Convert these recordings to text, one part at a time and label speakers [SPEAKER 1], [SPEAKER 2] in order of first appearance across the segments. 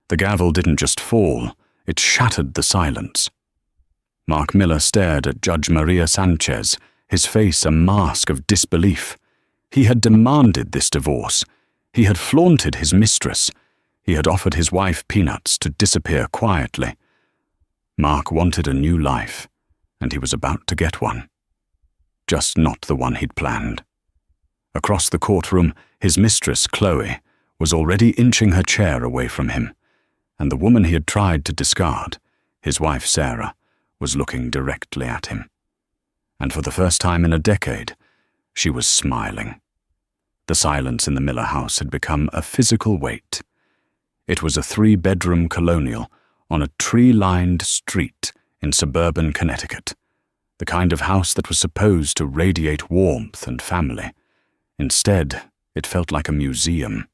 [SPEAKER 1] The gavel didn't just fall, it shattered the silence. Mark Miller stared at Judge Maria Sanchez, his face a mask of disbelief. He had demanded this divorce. He had flaunted his mistress. He had offered his wife peanuts to disappear quietly. Mark wanted a new life, and he was about to get one. Just not the one he'd planned. Across the courtroom, his mistress, Chloe, was already inching her chair away from him, and the woman he had tried to discard, his wife Sarah, was looking directly at him. And for the first time in a decade, she was smiling. The silence in the Miller house had become a physical weight. It was a 3-bedroom colonial on a tree-lined street in suburban Connecticut, the kind of house that was supposed to radiate warmth and family. Instead, it felt like a museum,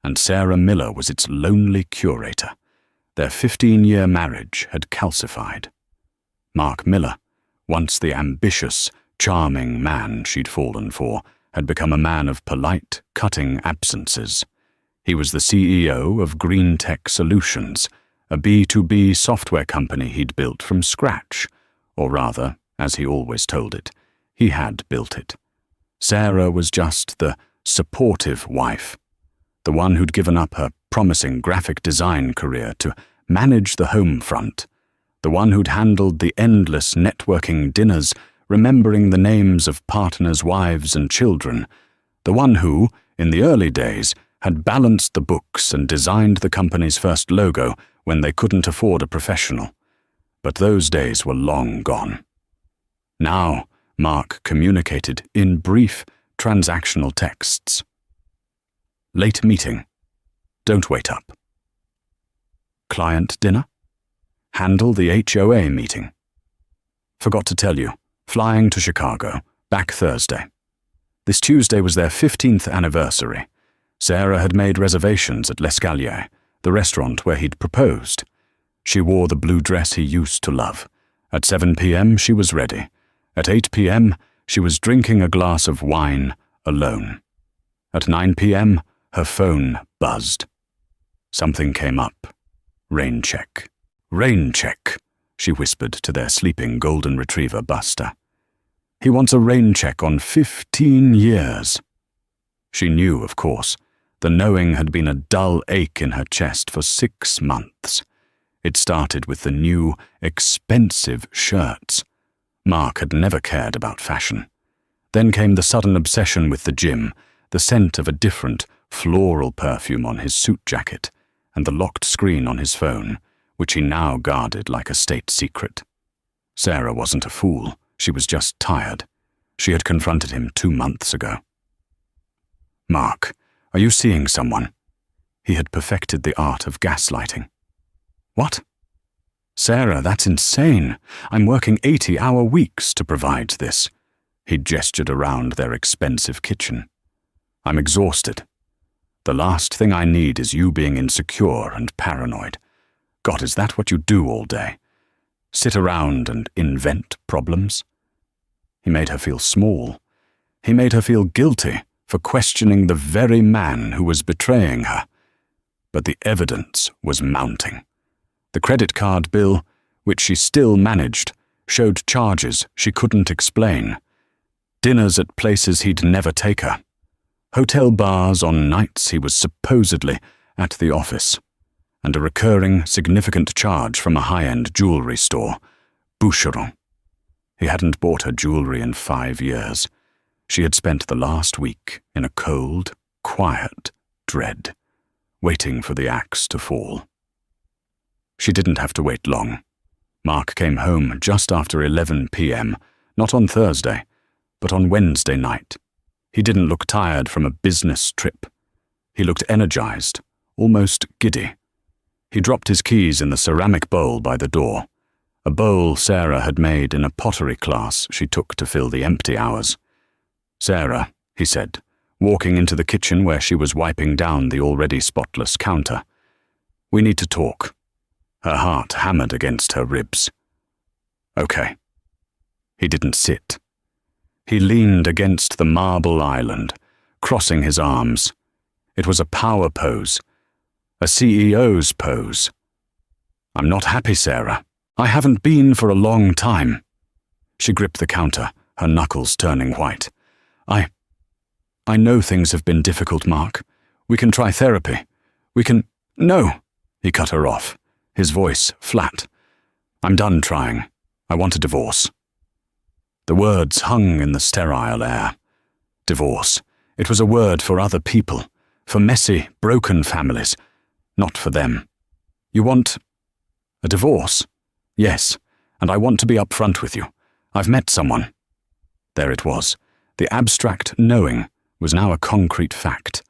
[SPEAKER 1] and Sarah Miller was its lonely curator. Their 15-year marriage had calcified. Mark Miller, once the ambitious, charming man she'd fallen for, had become a man of polite, cutting absences. He was the CEO of Green Tech Solutions, a B2B software company he'd built from scratch, or rather, as he always told it, he had built it. Sarah was just the supportive wife, the one who'd given up her promising graphic design career to manage the home front, the one who'd handled the endless networking dinners, remembering the names of partners' wives and children, the one who, in the early days, had balanced the books and designed the company's first logo when they couldn't afford a professional. But those days were long gone. Now, Mark communicated in brief, transactional texts. Late meeting. Don't wait up. Client dinner? Handle the HOA meeting. Forgot to tell you, flying to Chicago, back Thursday. This Tuesday was their 15th anniversary. Sarah had made reservations at L'Escalier, the restaurant where he'd proposed. She wore the blue dress he used to love. At 7 p.m. she was ready. At 8 p.m. she was drinking a glass of wine alone. At 9 p.m. her phone buzzed. Something came up. Rain check. Rain check, she whispered to their sleeping golden retriever Buster. He wants a rain check on 15 years. She knew, of course. The knowing had been a dull ache in her chest for 6 months. It started with the new, expensive shirts. Mark had never cared about fashion. Then came the sudden obsession with the gym, the scent of a different, floral perfume on his suit jacket, and the locked screen on his phone, which he now guarded like a state secret. Sarah wasn't a fool. She was just tired. She had confronted him 2 months ago. Mark, are you seeing someone? He had perfected the art of gaslighting. What? Sarah, that's insane. I'm working 80-hour weeks to provide this. He'd gestured around their expensive kitchen. I'm exhausted. The last thing I need is you being insecure and paranoid. God, is that what you do all day? Sit around and invent problems? He made her feel small. He made her feel guilty for questioning the very man who was betraying her. But the evidence was mounting. The credit card bill, which she still managed, showed charges she couldn't explain. Dinners at places he'd never take her. Hotel bars on nights he was supposedly at the office. And a recurring, significant charge from a high-end jewelry store, Boucheron. He hadn't bought her jewelry in 5 years. She had spent the last week in a cold, quiet dread, waiting for the axe to fall. She didn't have to wait long. Mark came home just after 11 p.m., not on Thursday, but on Wednesday night. He didn't look tired from a business trip. He looked energized, almost giddy. He dropped his keys in the ceramic bowl by the door, a bowl Sarah had made in a pottery class she took to fill the empty hours. Sarah, he said, walking into the kitchen where she was wiping down the already spotless counter. We need to talk. Her heart hammered against her ribs. Okay. He didn't sit. He leaned against the marble island, crossing his arms. It was a power pose. A CEO's pose. I'm not happy, Sarah. I haven't been for a long time. She gripped the counter, her knuckles turning white. I know things have been difficult, Mark. We can try therapy. We can— No, he cut her off, his voice flat. I'm done trying. I want a divorce. The words hung in the sterile air. Divorce. It was a word for other people, for messy, broken families, not for them. You want a divorce? Yes, and I want to be upfront with you. I've met someone. There it was. The abstract knowing was now a concrete fact.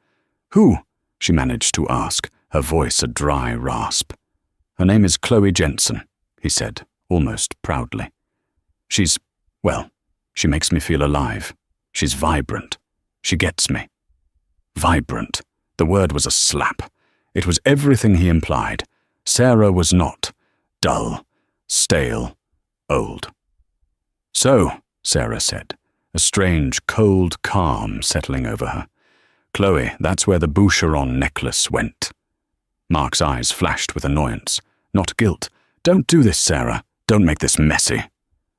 [SPEAKER 1] Who? She managed to ask, her voice a dry rasp. Her name is Chloe Jensen, he said, almost proudly. Well, she makes me feel alive. She's vibrant. She gets me. Vibrant. The word was a slap. It was everything he implied. Sarah was not. Dull. Stale. Old. So, Sarah said, a strange, cold calm settling over her. Chloe, that's where the Boucheron necklace went. Mark's eyes flashed with annoyance, not guilt. Don't do this, Sarah. Don't make this messy.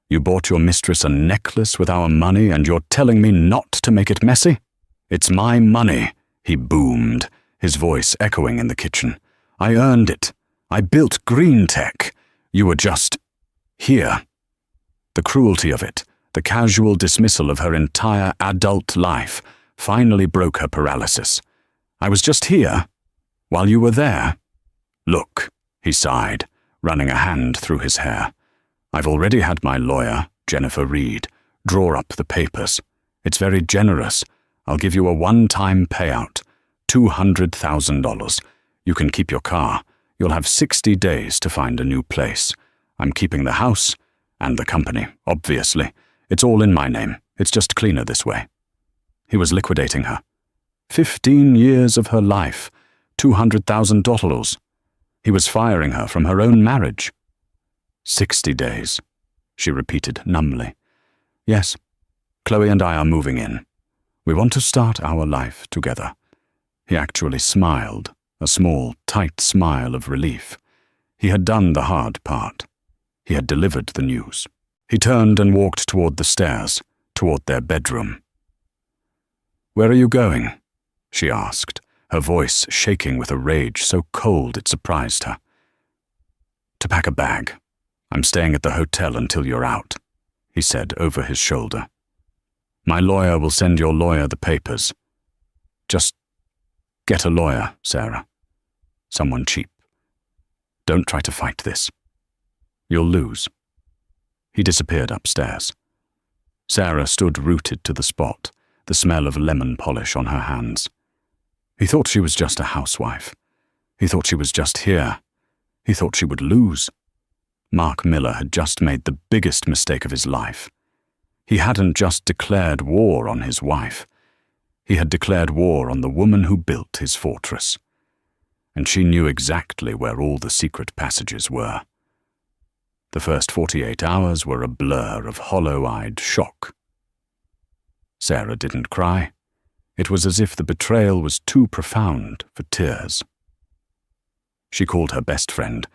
[SPEAKER 1] You bought your mistress a necklace with our money and you're telling me not to make it messy? It's my money, he boomed, his voice echoing in the kitchen. I earned it. I built Green Tech. You were just here. The cruelty of it, the casual dismissal of her entire adult life, finally broke her paralysis. I was just here, while you were there. Look, he sighed, running a hand through his hair. I've already had my lawyer, Jennifer Reed, draw up the papers. It's very generous. I'll give you a one-time payout, $200,000. You can keep your car. You'll have 60 days to find a new place. I'm keeping the house and the company, obviously. It's all in my name. It's just cleaner this way. He was liquidating her. 15 years of her life, $200,000. He was firing her from her own marriage. 60 days, she repeated numbly. Yes, Chloe and I are moving in. We want to start our life together. He actually smiled, a small, tight smile of relief. He had done the hard part. He had delivered the news. He turned and walked toward the stairs, toward their bedroom. Where are you going? She asked, her voice shaking with a rage so cold it surprised her. To pack a bag. I'm staying at the hotel until you're out, he said over his shoulder. My lawyer will send your lawyer the papers. Just get a lawyer, Sarah. Someone cheap. Don't try to fight this. You'll lose. He disappeared upstairs. Sarah stood rooted to the spot, the smell of lemon polish on her hands. He thought she was just a housewife. He thought she was just here. He thought she would lose. Mark Miller had just made the biggest mistake of his life. He hadn't just declared war on his wife. He had declared war on the woman who built his fortress. And she knew exactly where all the secret passages were. The first 48 hours were a blur of hollow-eyed shock. Sarah didn't cry. It was as if the betrayal was too profound for tears. She called her best friend,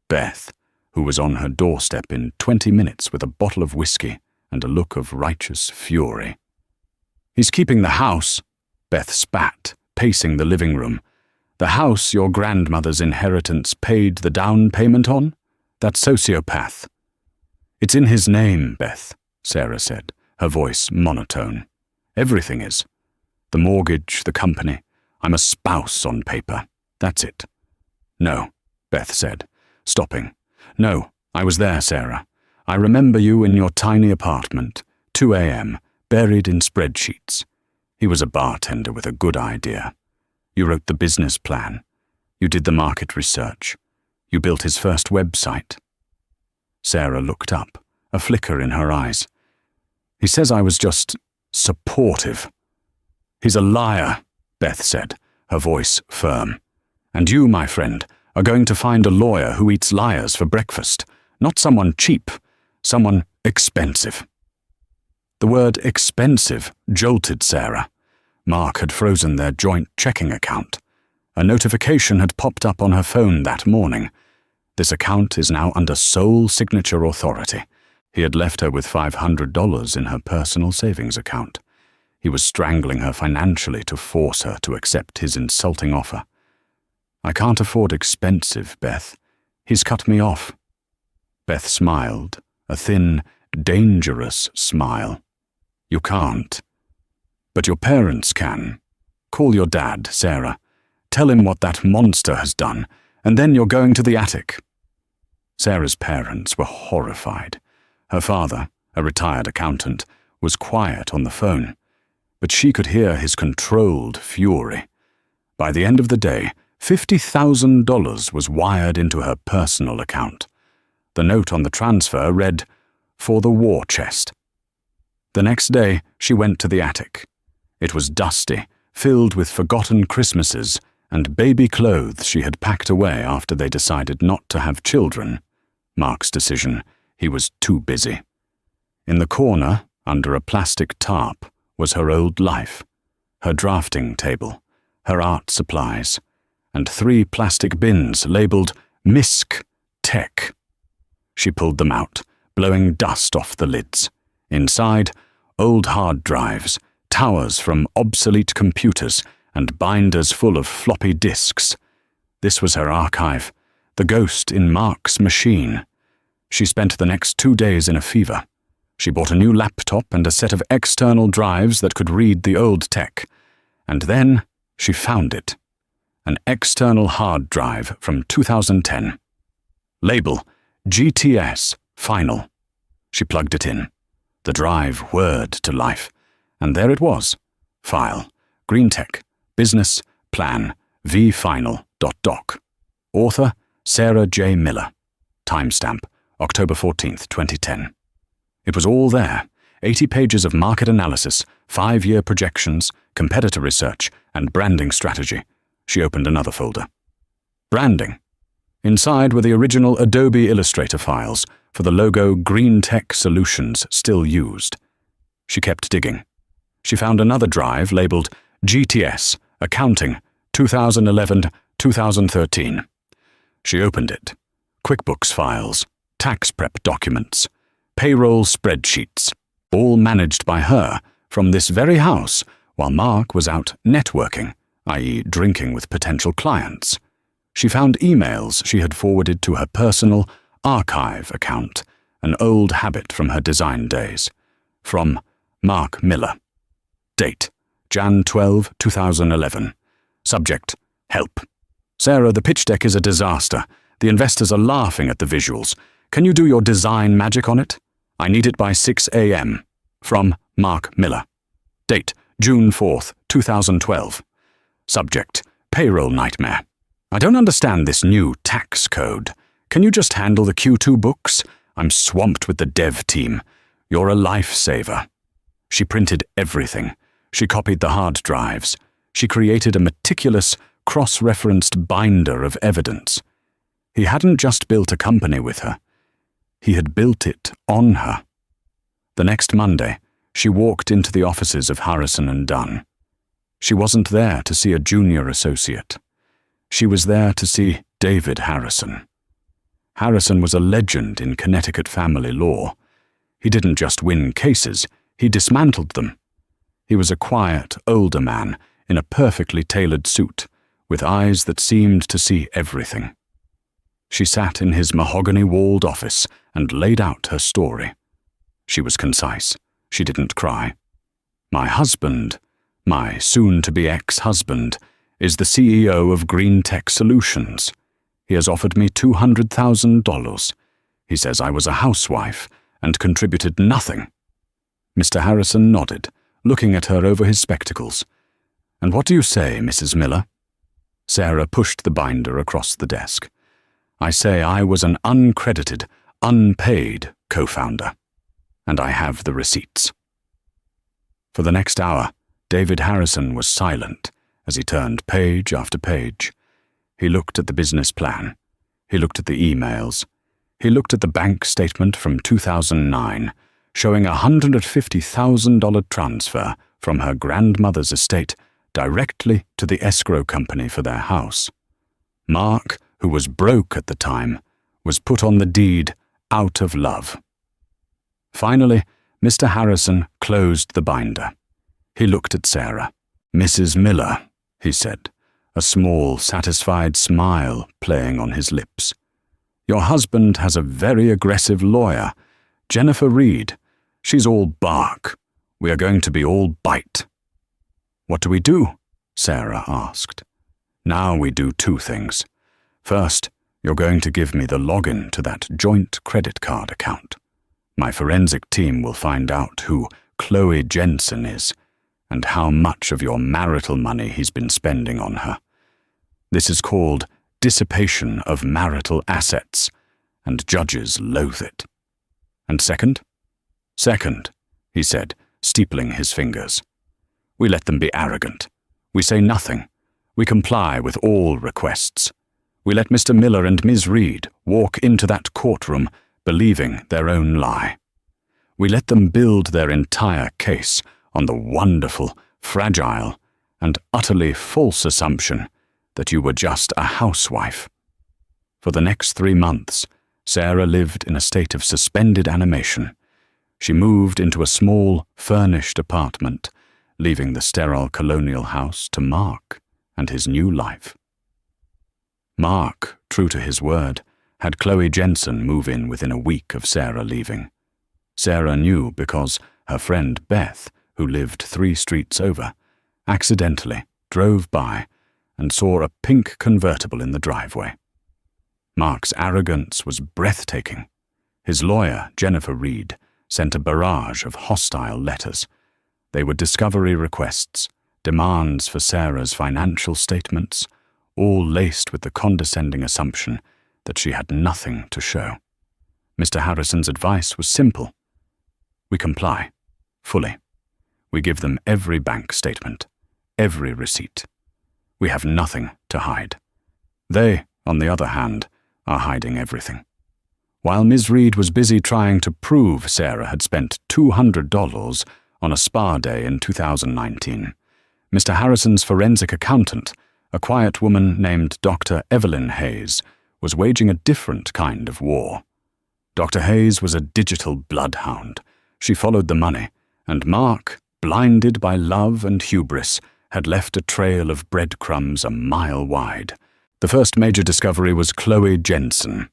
[SPEAKER 1] Beth, who was on her doorstep in 20 minutes with a bottle of whiskey and a look of righteous fury. He's keeping the house, Beth spat, pacing the living room. The house your grandmother's inheritance paid the down payment on? That sociopath. It's in his name, Beth, Sarah said, her voice monotone. Everything is. The mortgage, the company. I'm a spouse on paper. That's it. No, Beth said, stopping. No, I was there, Sarah. I remember you in your tiny apartment, 2 a.m., buried in spreadsheets. He was a bartender with a good idea. You wrote the business plan. You did the market research. You built his first website. Sarah looked up, a flicker in her eyes. He says I was just supportive. He's a liar, Beth said, her voice firm. And you, my friend, are going to find a lawyer who eats liars for breakfast, not someone cheap, someone expensive. The word expensive jolted Sarah. Mark had frozen their joint checking account. A notification had popped up on her phone that morning. This account is now under sole signature authority. He had left her with $500 in her personal savings account. He was strangling her financially to force her to accept his insulting offer. I can't afford expensive, Beth. He's cut me off. Beth smiled, a thin, dangerous smile. You can't. But your parents can. Call your dad, Sarah. Tell him what that monster has done, and then you're going to the attic. Sarah's parents were horrified. Her father, a retired accountant, was quiet on the phone, but she could hear his controlled fury. By the end of the day, $50,000 was wired into her personal account. The note on the transfer read, "For the war chest." The next day, she went to the attic. It was dusty, filled with forgotten Christmases and baby clothes she had packed away after they decided not to have children. Mark's decision. He was too busy. In the corner, under a plastic tarp, was her old life, her drafting table, her art supplies, and 3 plastic bins labeled MISC Tech. She pulled them out, blowing dust off the lids. Inside, old hard drives, towers from obsolete computers, and binders full of floppy disks. This was her archive, the ghost in Mark's machine. She spent the next 2 days in a fever. She bought a new laptop and a set of external drives that could read the old tech. And then she found it. An external hard drive from 2010. Label, GTS, Final. She plugged it in. The drive whirred to life. And there it was. File, Green Tech, Business, Plan, vfinal.doc. Author, Sarah J. Miller. Timestamp, October 14th, 2010. It was all there. 80 pages of market analysis, 5-year projections, competitor research, and branding strategy. She opened another folder. Branding. Inside were the original Adobe Illustrator files for the logo Green Tech Solutions still used. She kept digging. She found another drive labeled GTS, Accounting, 2011-2013. She opened it. QuickBooks files, tax prep documents, payroll spreadsheets, all managed by her from this very house while Mark was out networking, i.e. drinking with potential clients. She found emails she had forwarded to her personal archive account, an old habit from her design days. From Mark Miller. Date, Jan 12, 2011. Subject, help. Sarah, the pitch deck is a disaster. The investors are laughing at the visuals. Can you do your design magic on it? I need it by 6 a.m. From Mark Miller. Date, June 4th, 2012. Subject, payroll nightmare. I don't understand this new tax code. Can you just handle the Q2 books? I'm swamped with the dev team. You're a lifesaver. She printed everything. She copied the hard drives. She created a meticulous, cross-referenced binder of evidence. He hadn't just built a company with her. He had built it on her. The next Monday, she walked into the offices of Harrison and Dunn. She wasn't there to see a junior associate. She was there to see David Harrison. Harrison was a legend in Connecticut family law. He didn't just win cases, he dismantled them. He was a quiet, older man in a perfectly tailored suit, with eyes that seemed to see everything. She sat in his mahogany-walled office and laid out her story. She was concise. She didn't cry. My husband, my soon-to-be ex-husband, is the CEO of Green Tech Solutions. He has offered me $200,000. He says I was a housewife and contributed nothing. Mr. Harrison nodded, looking at her over his spectacles. And what do you say, Mrs. Miller? Sarah pushed the binder across the desk. I say I was an uncredited, unpaid co-founder, and I have the receipts. For the next hour, David Harrison was silent as he turned page after page. He looked at the business plan. He looked at the emails. He looked at the bank statement from 2009, showing a $150,000 transfer from her grandmother's estate directly to the escrow company for their house. Mark, who was broke at the time, was put on the deed out of love. Finally, Mr. Harrison closed the binder. He looked at Sarah. "Mrs. Miller," he said, a small, satisfied smile playing on his lips. "Your husband has a very aggressive lawyer, Jennifer Reed. She's all bark. We are going to be all bite." "What do we do?" Sarah asked. "Now we do two things. First, you're going to give me the login to that joint credit card account. My forensic team will find out who Chloe Jensen is and how much of your marital money he's been spending on her. This is called dissipation of marital assets, and judges loathe it. And second?" "Second," he said, steepling his fingers. "We let them be arrogant. We say nothing. We comply with all requests. We let Mr. Miller and Ms. Reed walk into that courtroom believing their own lie. We let them build their entire case on the wonderful, fragile, and utterly false assumption that you were just a housewife." For the next 3 months, Sarah lived in a state of suspended animation. She moved into a small, furnished apartment, leaving the sterile colonial house to Mark and his new life. Mark, true to his word, had Chloe Jensen move in within a week of Sarah leaving. Sarah knew because her friend Beth, who lived 3 streets over, accidentally drove by and saw a pink convertible in the driveway. Mark's arrogance was breathtaking. His lawyer, Jennifer Reed, sent a barrage of hostile letters. They were discovery requests, demands for Sarah's financial statements, all laced with the condescending assumption that she had nothing to show. Mr. Harrison's advice was simple. We comply, fully. We give them every bank statement, every receipt. We have nothing to hide. They, on the other hand, are hiding everything. While Ms. Reed was busy trying to prove Sarah had spent $200 on a spa day in 2019, Mr. Harrison's forensic accountant, a quiet woman named Dr. Evelyn Hayes, was waging a different kind of war. Dr. Hayes was a digital bloodhound. She followed the money, and Mark, blinded by love and hubris, had left a trail of breadcrumbs a mile wide. The first major discovery was Chloe Jensen.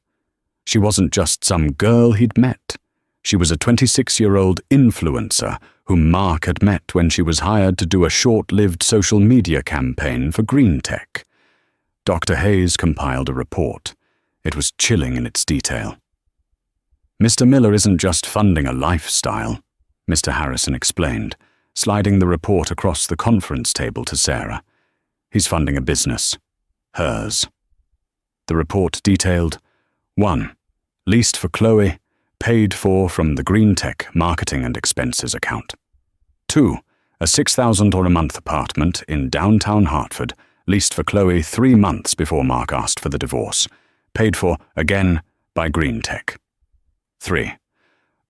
[SPEAKER 1] She wasn't just some girl he'd met. She was a 26-year-old influencer whom Mark had met when she was hired to do a short-lived social media campaign for green tech. Dr. Hayes compiled a report. It was chilling in its detail. "Mr. Miller isn't just funding a lifestyle," Mr. Harrison explained, sliding the report across the conference table to Sarah. "He's funding a business. Hers." The report detailed 1. Leased for Chloe, paid for from the Green Tech marketing and expenses account. 2. A $6,000 a month apartment in downtown Hartford, leased for Chloe 3 months before Mark asked for the divorce, paid for, again, by Green Tech. 3.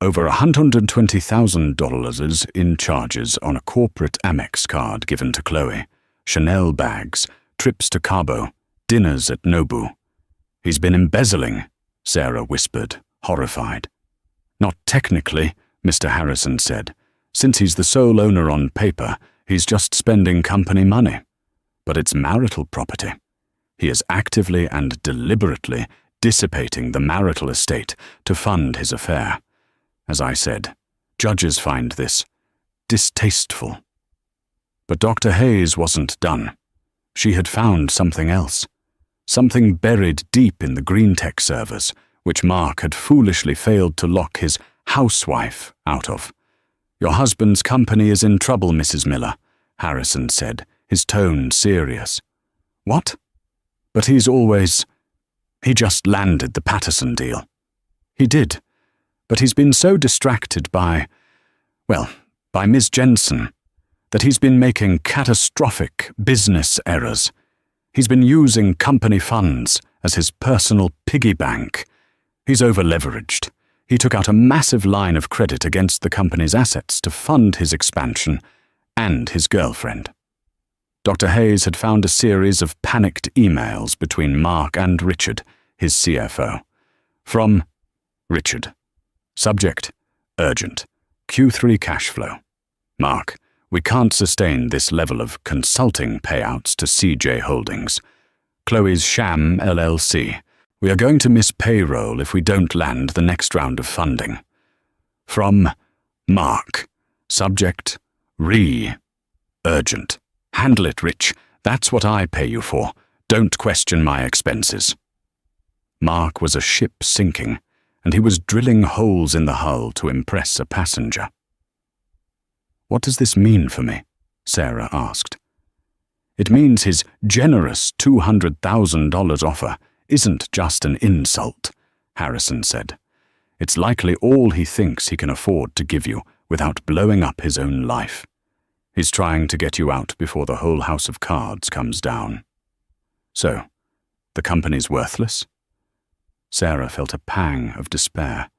[SPEAKER 1] Over $120,000 in charges on a corporate Amex card given to Chloe, Chanel bags, trips to Cabo, dinners at Nobu. "He's been embezzling," Sarah whispered, horrified. "Not technically," Mr. Harrison said. "Since he's the sole owner on paper, he's just spending company money. But it's marital property. He is actively and deliberately dissipating the marital estate to fund his affair. As I said, judges find this distasteful." But Dr. Hayes wasn't done. She had found something else. Something buried deep in the Green Tech servers, which Mark had foolishly failed to lock his housewife out of. "Your husband's company is in trouble, Mrs. Miller," Harrison said, his tone serious. "What?" "But he just landed the Patterson deal." "He did, but he's been so distracted by Miss Jensen, that he's been making catastrophic business errors. He's been using company funds as his personal piggy bank. He's over-leveraged. He took out a massive line of credit against the company's assets to fund his expansion and his girlfriend." Dr. Hayes had found a series of panicked emails between Mark and Richard, his CFO. From Richard. Subject: urgent. Q3 cash flow. Mark: we can't sustain this level of consulting payouts to CJ Holdings. Chloe's Sham LLC. We are going to miss payroll if we don't land the next round of funding. From Mark. Subject: urgent. Handle it, Rich. That's what I pay you for. Don't question my expenses. Mark was a ship sinking, and he was drilling holes in the hull to impress a passenger. What does this mean for me? Sarah asked. It means his generous $200,000 offer isn't just an insult, Harrison said. It's likely all he thinks he can afford to give you without blowing up his own life. He's trying to get you out before the whole house of cards comes down. So, the company's worthless? Sarah felt a pang of despair.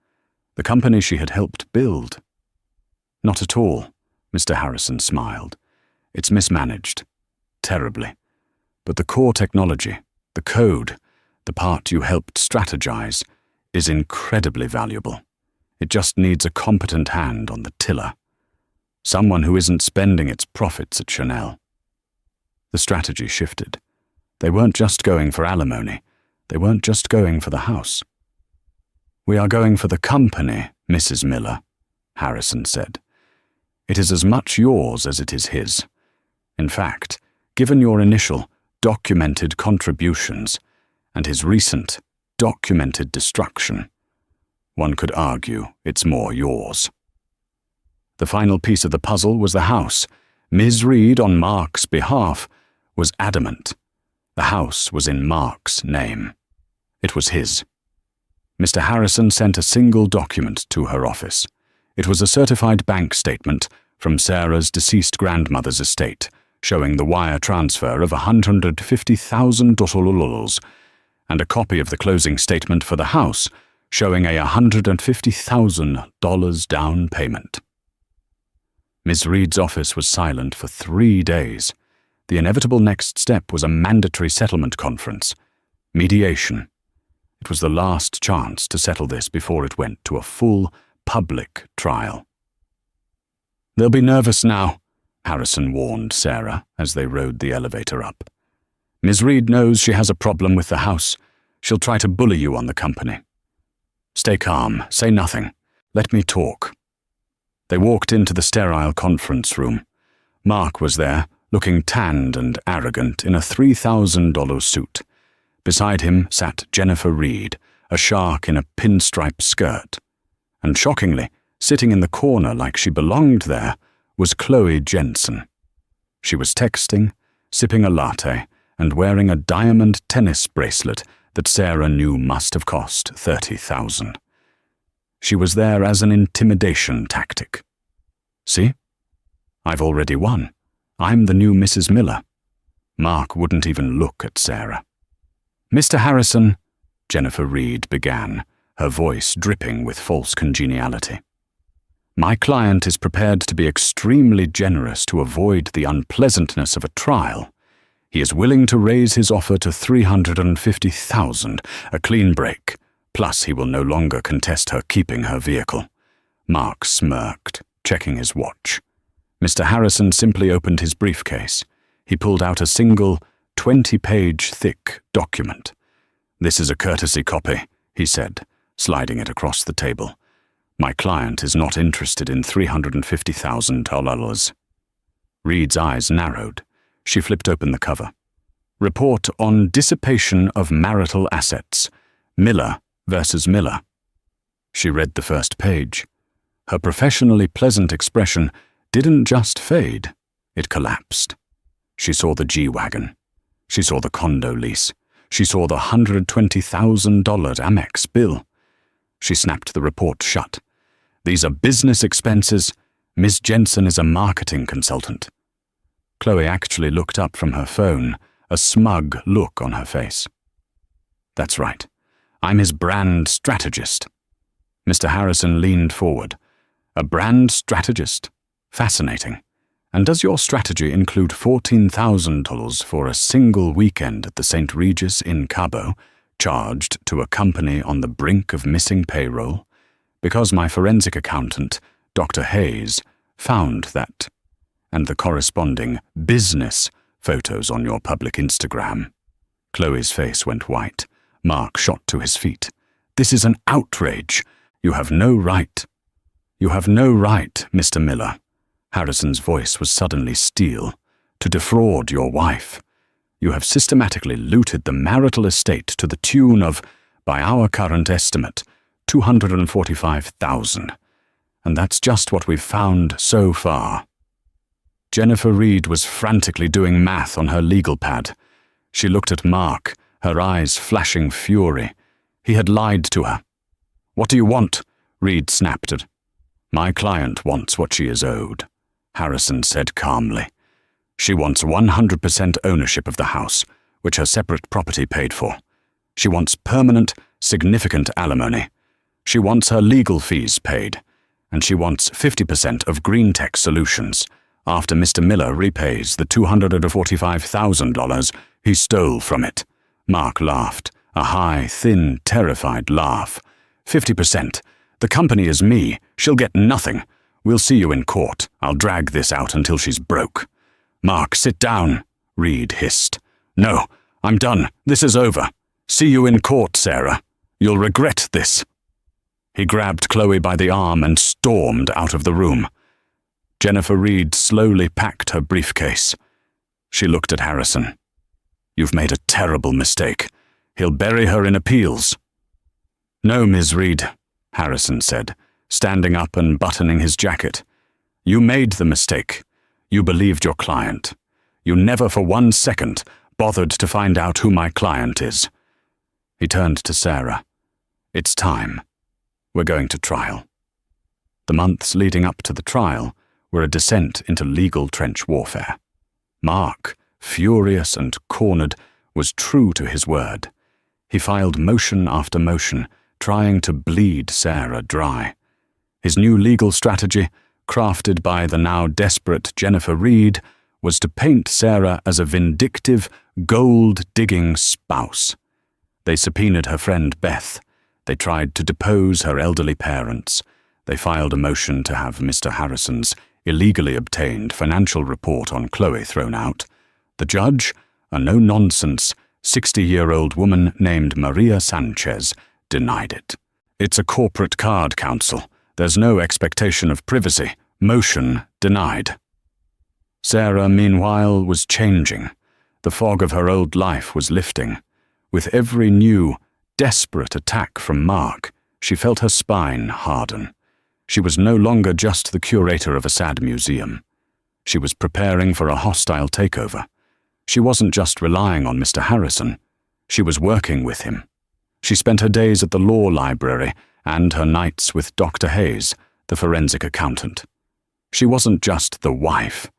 [SPEAKER 1] The company she had helped build. Not at all, Mr. Harrison smiled. It's mismanaged. Terribly. But the core technology, the code, the part you helped strategize, is incredibly valuable. It just needs a competent hand on the tiller. Someone who isn't spending its profits at Chanel. The strategy shifted. They weren't just going for alimony. They weren't just going for the house. We are going for the company, Mrs. Miller, Harrison said. It is as much yours as it is his. In fact, given your initial, documented contributions and his recent, documented destruction, one could argue it's more yours. The final piece of the puzzle was the house. Ms. Reed, on Mark's behalf, was adamant. The house was in Mark's name. It was his. Mr. Harrison sent a single document to her office. It was a certified bank statement from Sarah's deceased grandmother's estate, showing the wire transfer of $150,000 and a copy of the closing statement for the house, showing a $150,000 down payment. Ms. Reed's office was silent for 3 days. The inevitable next step was a mandatory settlement conference. Mediation. It was the last chance to settle this before it went to a full, public trial. They'll be nervous now, Harrison warned Sarah as they rode the elevator up. Ms. Reed knows she has a problem with the house. She'll try to bully you on the company. Stay calm. Say nothing. Let me talk. They walked into the sterile conference room. Mark was there, looking tanned and arrogant in a $3,000 suit. Beside him sat Jennifer Reed, a shark in a pinstripe skirt. And shockingly, sitting in the corner like she belonged there, was Chloe Jensen. She was texting, sipping a latte, and wearing a diamond tennis bracelet that Sarah knew must have cost $30,000. She was there as an intimidation tactic. See? I've already won. I'm the new Mrs. Miller. Mark wouldn't even look at Sarah. Mr. Harrison, Jennifer Reed began, her voice dripping with false congeniality. My client is prepared to be extremely generous to avoid the unpleasantness of a trial. He is willing to raise his offer to $350,000, a clean break, plus he will no longer contest her keeping her vehicle. Mark smirked, checking his watch. Mr. Harrison simply opened his briefcase. He pulled out a single, 20-page thick document. This is a courtesy copy, he said, sliding it across the table. My client is not interested in $350,000. Reed's eyes narrowed. She flipped open the cover. Report on dissipation of marital assets. Miller versus Miller. She read the first page. Her professionally pleasant expression didn't just fade, it collapsed. She saw the G-Wagon. She saw the condo lease. She saw the $120,000 Amex bill. She snapped the report shut. These are business expenses. Miss Jensen is a marketing consultant. Chloe actually looked up from her phone, a smug look on her face. That's right. I'm his brand strategist. Mr. Harrison leaned forward. A brand strategist? Fascinating. And does your strategy include $14,000 for a single weekend at the St. Regis in Cabo, charged to a company on the brink of missing payroll? Because my forensic accountant, Dr. Hayes, found that, and the corresponding business photos on your public Instagram. Chloe's face went white. Mark shot to his feet. This is an outrage. You have no right. You have no right, Mr. Miller. Harrison's voice was suddenly steel. To defraud your wife. You have systematically looted the marital estate to the tune of, by our current estimate, $245,000. And that's just what we've found so far. Jennifer Reed was frantically doing math on her legal pad. She looked at Mark, her eyes flashing fury. He had lied to her. What do you want? Reed snapped at. My client wants what she is owed, Harrison said calmly. She wants 100% ownership of the house, which her separate property paid for. She wants permanent, significant alimony. She wants her legal fees paid. And she wants 50% of Green Tech Solutions after Mr. Miller repays the $245,000 he stole from it. Mark laughed, a high, thin, terrified laugh. 50%. The company is me. She'll get nothing. We'll see you in court. I'll drag this out until she's broke. Mark, sit down, Reed hissed. No, I'm done. This is over. See you in court, Sarah. You'll regret this. He grabbed Chloe by the arm and stormed out of the room. Jennifer Reed slowly packed her briefcase. She looked at Harrison. You've made a terrible mistake. He'll bury her in appeals. No, Ms. Reed, Harrison said, standing up and buttoning his jacket. You made the mistake. You believed your client. You never for 1 second bothered to find out who my client is. He turned to Sarah. It's time. We're going to trial. The months leading up to the trial were a descent into legal trench warfare. Mark, furious and cornered, was true to his word. He filed motion after motion, trying to bleed Sarah dry. His new legal strategy, crafted by the now desperate Jennifer Reed, was to paint Sarah as a vindictive, gold-digging spouse. They subpoenaed her friend Beth. They tried to depose her elderly parents. They filed a motion to have Mr. Harrison's illegally obtained financial report on Chloe thrown out. The judge, a no-nonsense, 60-year-old woman named Maria Sanchez, denied it. It's a corporate card, counsel. There's no expectation of privacy. Motion denied. Sarah, meanwhile, was changing. The fog of her old life was lifting. With every new, desperate attack from Mark, she felt her spine harden. She was no longer just the curator of a sad museum. She was preparing for a hostile takeover. She wasn't just relying on Mr. Harrison. She was working with him. She spent her days at the law library and her nights with Dr. Hayes, the forensic accountant. She wasn't just the wife.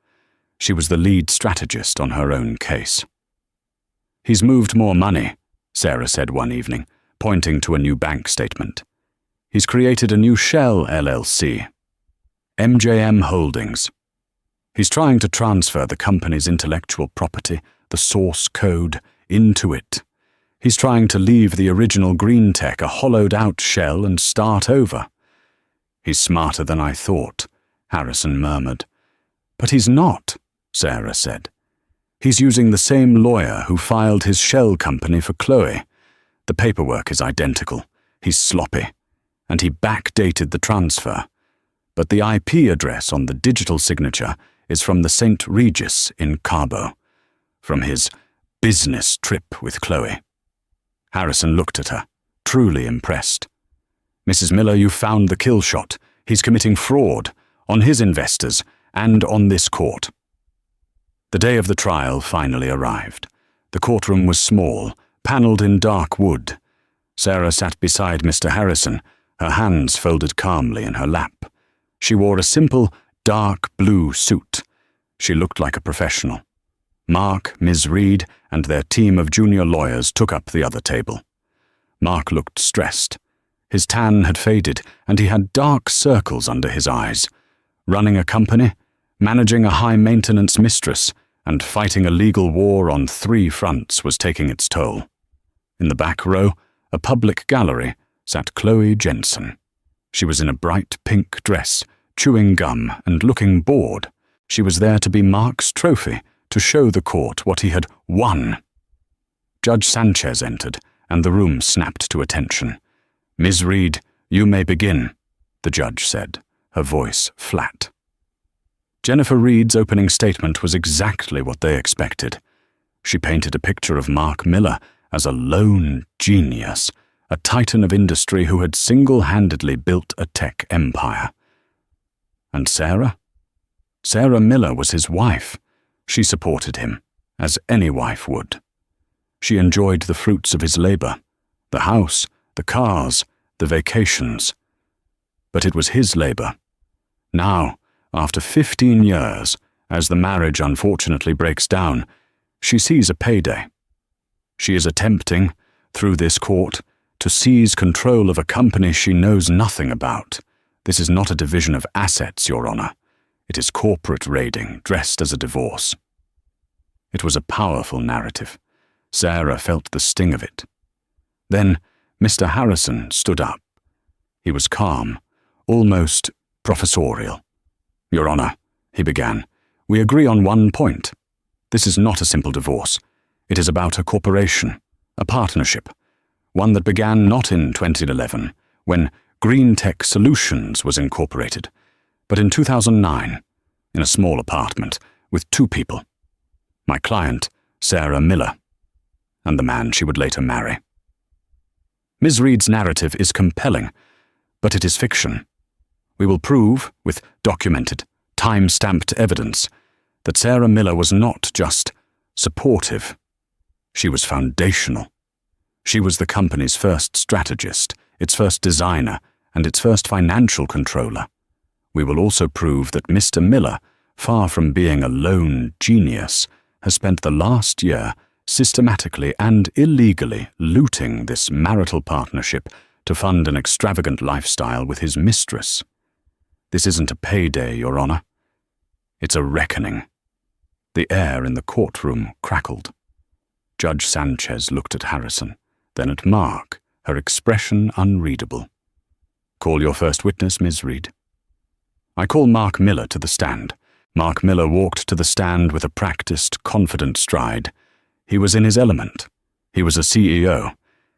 [SPEAKER 1] She was the lead strategist on her own case. He's moved more money, Sarah said one evening, pointing to a new bank statement. He's created a new shell LLC, MJM Holdings. He's trying to transfer the company's intellectual property, the source code, into it. He's trying to leave the original Green Tech a hollowed-out shell and start over. He's smarter than I thought, Harrison murmured. But he's not, Sarah said. He's using the same lawyer who filed his shell company for Chloe. The paperwork is identical. He's sloppy. And he backdated the transfer. But the IP address on the digital signature is from the St. Regis in Cabo, from his business trip with Chloe. Harrison looked at her, truly impressed. Mrs. Miller, you found the kill shot. He's committing fraud on his investors and on this court. The day of the trial finally arrived. The courtroom was small, panelled in dark wood. Sarah sat beside Mr. Harrison, her hands folded calmly in her lap. She wore a simple, dark blue suit. She looked like a professional. Mark, Ms. Reed, and their team of junior lawyers took up the other table. Mark looked stressed. His tan had faded, and he had dark circles under his eyes. Running a company? Managing a high-maintenance mistress and fighting a legal war on 3 fronts was taking its toll. In the back row, a public gallery, sat Chloe Jensen. She was in a bright pink dress, chewing gum and looking bored. She was there to be Mark's trophy, to show the court what he had won. Judge Sanchez entered, and the room snapped to attention. "Ms. Reed, you may begin," the judge said, her voice flat. Jennifer Reed's opening statement was exactly what they expected. She painted a picture of Mark Miller as a lone genius, a titan of industry who had single-handedly built a tech empire. And Sarah? Sarah Miller was his wife. She supported him, as any wife would. She enjoyed the fruits of his labor, the house, the cars, the vacations. But it was his labor. Now, after 15 years, as the marriage unfortunately breaks down, she sees a payday. She is attempting, through this court, to seize control of a company she knows nothing about. This is not a division of assets, Your Honor. It is corporate raiding, dressed as a divorce. It was a powerful narrative. Sarah felt the sting of it. Then Mr. Harrison stood up. He was calm, almost professorial. "Your Honor," he began, "we agree on one point. This is not a simple divorce. It is about a corporation, a partnership, one that began not in 2011, when Green Tech Solutions was incorporated, but in 2009, in a small apartment, with 2 people. My client, Sarah Miller, and the man she would later marry. Ms. Reed's narrative is compelling, but it is fiction. We will prove, with documented, time-stamped evidence, that Sarah Miller was not just supportive. She was foundational. She was the company's first strategist, its first designer, and its first financial controller. We will also prove that Mr. Miller, far from being a lone genius, has spent the last year systematically and illegally looting this marital partnership to fund an extravagant lifestyle with his mistress. This isn't a payday, Your Honor. It's a reckoning. The air in the courtroom crackled. Judge Sanchez looked at Harrison, then at Mark, her expression unreadable. "Call your first witness, Ms. Reed." I call Mark Miller to the stand. Mark Miller walked to the stand with a practiced, confident stride. He was in his element. He was a CEO.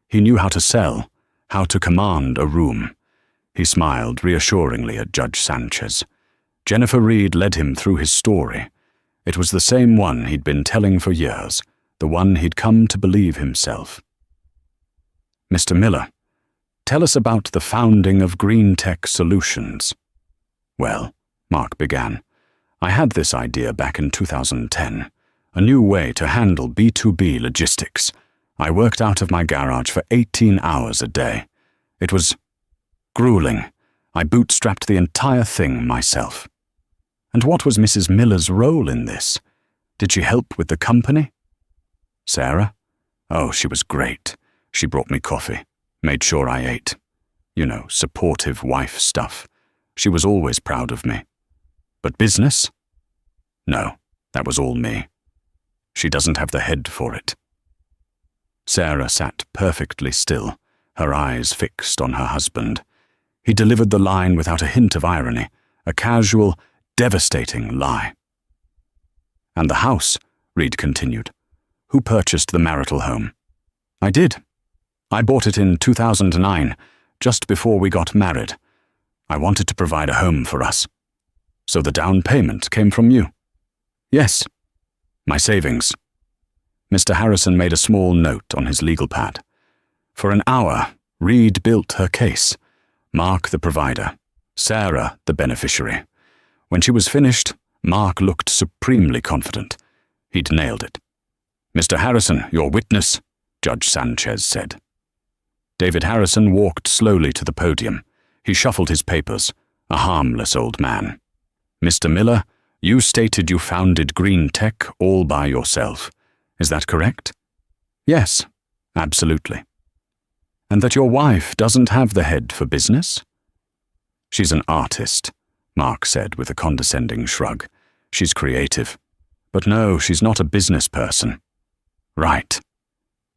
[SPEAKER 1] He knew how to sell, how to command a room. He smiled reassuringly at Judge Sanchez. Jennifer Reed led him through his story. It was the same one he'd been telling for years, the one he'd come to believe himself. "Mr. Miller, tell us about the founding of Green Tech Solutions." "Well," Mark began, "I had this idea back in 2010, a new way to handle B2B logistics. I worked out of my garage for 18 hours a day. It was grueling. I bootstrapped the entire thing myself." "And what was Mrs. Miller's role in this? Did she help with the company?" "Sarah? Oh, she was great. She brought me coffee, made sure I ate. You know, supportive wife stuff. She was always proud of me. But business? No, that was all me. She doesn't have the head for it." Sarah sat perfectly still, her eyes fixed on her husband. He delivered the line without a hint of irony, a casual, devastating lie. "And the house," Reed continued. "Who purchased the marital home?" "I did. I bought it in 2009, just before we got married. I wanted to provide a home for us. So the down payment came from you?" "Yes." "My savings." Mr. Harrison made a small note on his legal pad. For an hour, Reed built her case. Mark the provider, Sarah the beneficiary. When she was finished, Mark looked supremely confident. He'd nailed it. "Mr. Harrison, your witness," Judge Sanchez said. David Harrison walked slowly to the podium. He shuffled his papers, a harmless old man. "Mr. Miller, you stated you founded Green Tech all by yourself. Is that correct?" "Yes, absolutely." "And that your wife doesn't have the head for business?" "She's an artist," Mark said with a condescending shrug. She's creative. But no, she's not a business person. Right.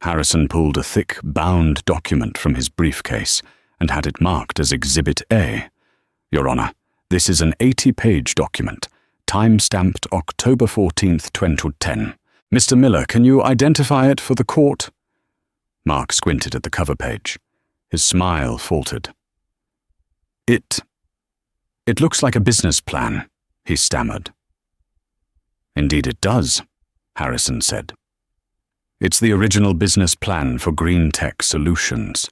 [SPEAKER 1] Harrison pulled a thick, bound document from his briefcase and had it marked as Exhibit A. Your Honor, this is an 80-page document, time-stamped October 14th, 2010. Mr. Miller, can you identify it for the court? Mark squinted at the cover page. His smile faltered. It looks like a business plan, he stammered. Indeed it does, Harrison said. It's the original business plan for Green Tech Solutions,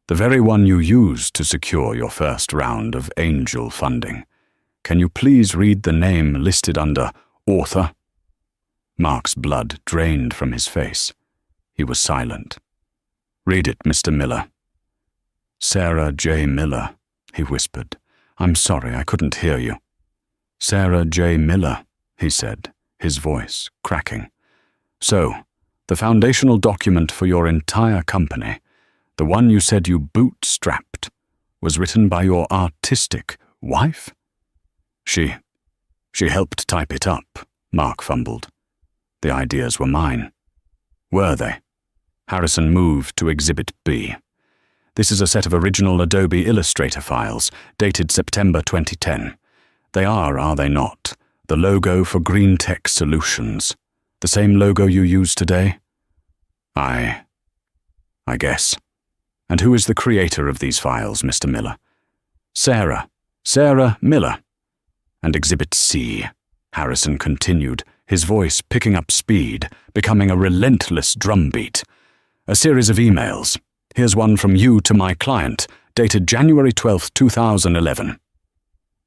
[SPEAKER 1] the very one you used to secure your first round of angel funding. Can you please read the name listed under author? Mark's blood drained from his face. He was silent. Read it, Mr. Miller. Sarah J. Miller, he whispered. I'm sorry, I couldn't hear you. Sarah J. Miller, he said, his voice cracking. So, the foundational document for your entire company, the one you said you bootstrapped, was written by your artistic wife? She helped type it up, Mark fumbled. The ideas were mine. Were they? Harrison moved to Exhibit B. This is a set of original Adobe Illustrator files, dated September 2010. They are they not, the logo for Green Tech Solutions. The same logo you use today? I guess. And who is the creator of these files, Mr. Miller? Sarah Miller. And Exhibit C, Harrison continued, his voice picking up speed, becoming a relentless drumbeat. A series of emails. Here's one from you to my client, dated January 12, 2011.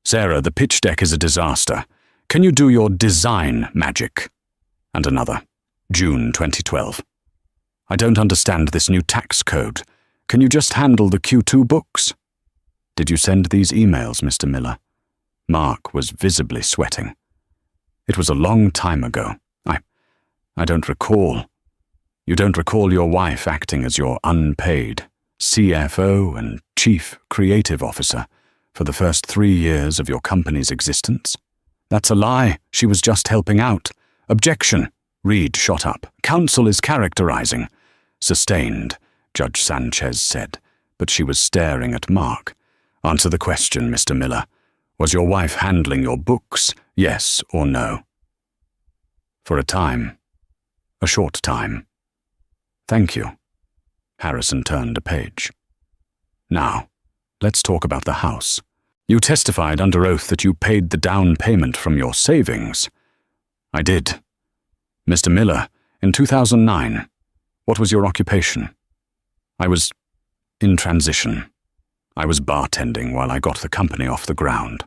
[SPEAKER 1] Sarah, the pitch deck is a disaster. Can you do your design magic? And another, June 2012. I don't understand this new tax code. Can you just handle the Q2 books? Did you send these emails, Mr. Miller? Mark was visibly sweating. It was a long time ago. I don't recall. You don't recall your wife acting as your unpaid CFO and Chief Creative Officer for the first 3 years of your company's existence? That's a lie. She was just helping out. Objection. Reed shot up. Counsel is characterizing. Sustained, Judge Sanchez said, but she was staring at Mark. Answer the question, Mr. Miller. Was your wife handling your books, yes or no? For a time. A short time. Thank you. Harrison turned a page. Now, let's talk about the house. You testified under oath that you paid the down payment from your savings. I did. Mr. Miller, in 2009, what was your occupation? I was in transition. I was bartending while I got the company off the ground.